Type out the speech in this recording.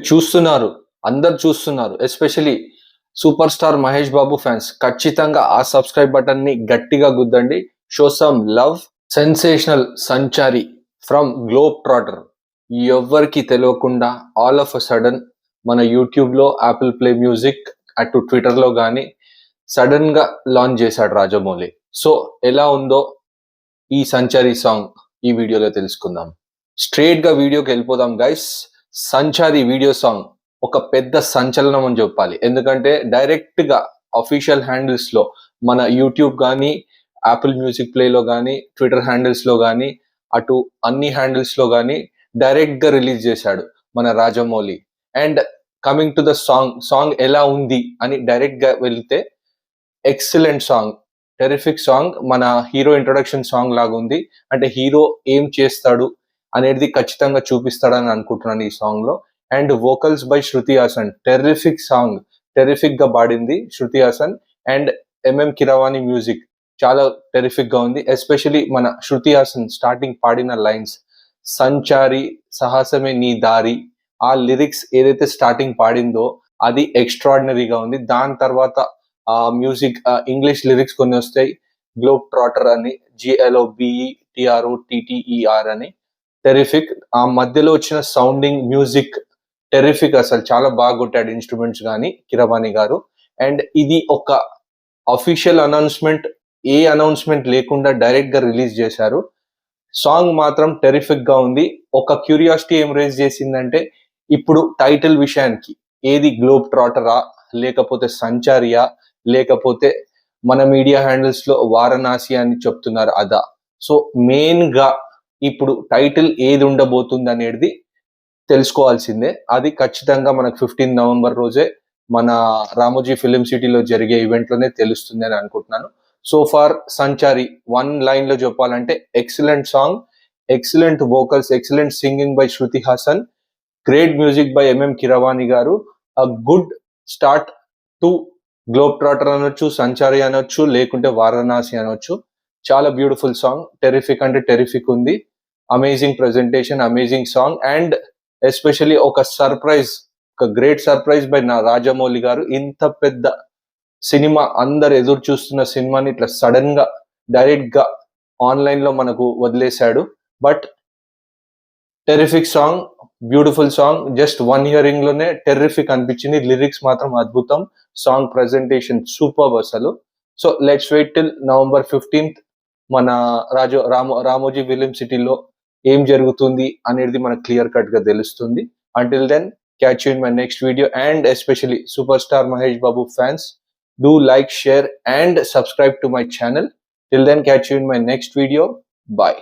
చూస్తున్నారు, అందరు చూస్తున్నారు. Especially super star Mahesh Babu fans ఖచ్చితంగా ఆ సబ్స్క్రైబ్ బటన్ ని గట్టిగా గుద్దండి. Show some love. Sensational Sanchari from globe trotter ఎవ్వరికి తెలియకుండా ఆల్ ఆఫ్ అ సడన్ మన యూట్యూబ్ లో, యాపిల్ ప్లే మ్యూజిక్, అటు ట్విట్టర్ లో గానీ సడన్ గా లాంచ్ చేశాడు రాజమౌళి. సో ఎలా ఉందో ఈ సంచారి సాంగ్ ఈ వీడియోలో తెలుసుకుందాం. స్ట్రేట్ గా వీడియోకి వెళ్ళిపోదాం గైస్. సంచారి వీడియో సాంగ్ ఒక పెద్ద సంచలనం అని చెప్పాలి. ఎందుకంటే డైరెక్ట్ గా అఫీషియల్ హ్యాండిల్స్ లో, మన యూట్యూబ్ కానీ, యాపిల్ మ్యూజిక్ ప్లే లో కానీ, ట్విట్టర్ హ్యాండిల్స్ లో కానీ, అటు అన్ని హ్యాండిల్స్ లో కానీ డైరెక్ట్ గా రిలీజ్ చేశాడు మన Rajamouli. And coming to the song ఎలా ఉంది అని డైరెక్ట్ గా వెళ్తే, ఎక్సలెంట్ సాంగ్, టెరిఫిక్ సాంగ్. మన హీరో ఇంట్రొడక్షన్ సాంగ్ లాగా ఉంది. అంటే హీరో ఏం చేస్తాడు అనేది ఖచ్చితంగా చూపిస్తాడని అనుకుంటున్నాను ఈ సాంగ్ లో. And vocals by Shruti Haasan. Terrific song, terrific గా పాడింది Shruti Haasan. And MM Keeravani music చాలా టెరిఫిక్ గా ఉంది. ఎస్పెషలీ మన శృతి హాసన్ స్టార్టింగ్ పాడిన లైన్స్, సంచారి సాహసమే నీ దారి, ఆ లిరిక్స్ ఏదైతే స్టార్టింగ్ పాడిందో అది ఎక్స్ట్రాడినరీగా ఉంది. దాని తర్వాత ఆ మ్యూజిక్ ఇంగ్లీష్ లిరిక్స్ కొన్ని వస్తాయి. గ్లోబ్ ట్రాటర్ అని, GLOBETROTTER అని, టెరిఫిక్. ఆ మధ్యలో వచ్చిన సౌండింగ్ మ్యూజిక్ టెరిఫిక్, అసలు చాలా బాగా కొట్టాడు ఇన్స్ట్రుమెంట్స్ కానీ కిరవాణి గారు. అండ్ ఇది ఒక అఫీషియల్ అనౌన్స్మెంట్, ఏ అనౌన్స్మెంట్ లేకుండా డైరెక్ట్ గా రిలీజ్ చేశారు. సాంగ్ మాత్రం టెరిఫిక్ గా ఉంది. ఒక క్యూరియాసిటీ ఏం రేజ్ చేసిందంటే, ఇప్పుడు టైటిల్ విషయానికి ఏది గ్లోబ్ ట్రాటరా, లేకపోతే సంచారియా, లేకపోతే మన మీడియా హ్యాండిల్స్ లో వారణాసి అని చెప్తున్నారు అదా. సో మెయిన్ గా ఇప్పుడు టైటిల్ ఏది ఉండబోతుంది అనేది తెలుసుకోవాల్సిందే. అది ఖచ్చితంగా మనకు 15 నవంబర్ రోజే మన రామోజీ ఫిలిం సిటీలో జరిగే ఈవెంట్ లోనే తెలుస్తుంది అని అనుకుంటున్నాను. So far Sanchari one line లో చెప్పాలంటే, excellent song, excellent vocals, excellent singing by Shruti Haasan, great music by MM Keeravani garu. A good start to globe trotter అనొచ్చు, సంచారి అనొచ్చు, లేకుంటే వారణాసి అనొచ్చు. చాలా బ్యూటిఫుల్ సాంగ్. టెరిఫిక్ అంటే టెరిఫిక్ ఉంది. Amazing presentation, amazing song. And especially ఒక సర్ప్రైజ్, ఒక గ్రేట్ సర్ప్రైజ్ బై నా రాజమౌళి గారు. ఇంత పెద్ద సినిమా, అందరు ఎదురు చూస్తున్న సినిమాని ఇట్లా సడన్ గా డైరెక్ట్ గా ఆన్లైన్ లో మనకు వదిలేశాడు. But terrific song, beautiful song. Just one hearing లోనే టెరిఫిక్ అనిపించింది. లిరిక్స్ మాత్రం అద్భుతం, సాంగ్ ప్రెజెంటేషన్ సూపర్ అసలు. So let's wait till November 15th మన రామోజీ ఫిలిం సిటీలో ఏం జరుగుతుంది అనేది మనకు క్లియర్ కట్ గా తెలుస్తుంది. Until then, catch you in my next video. And especially superstar Mahesh Babu fans, do like, share and subscribe to my channel. Till then, catch you in my next video. Bye.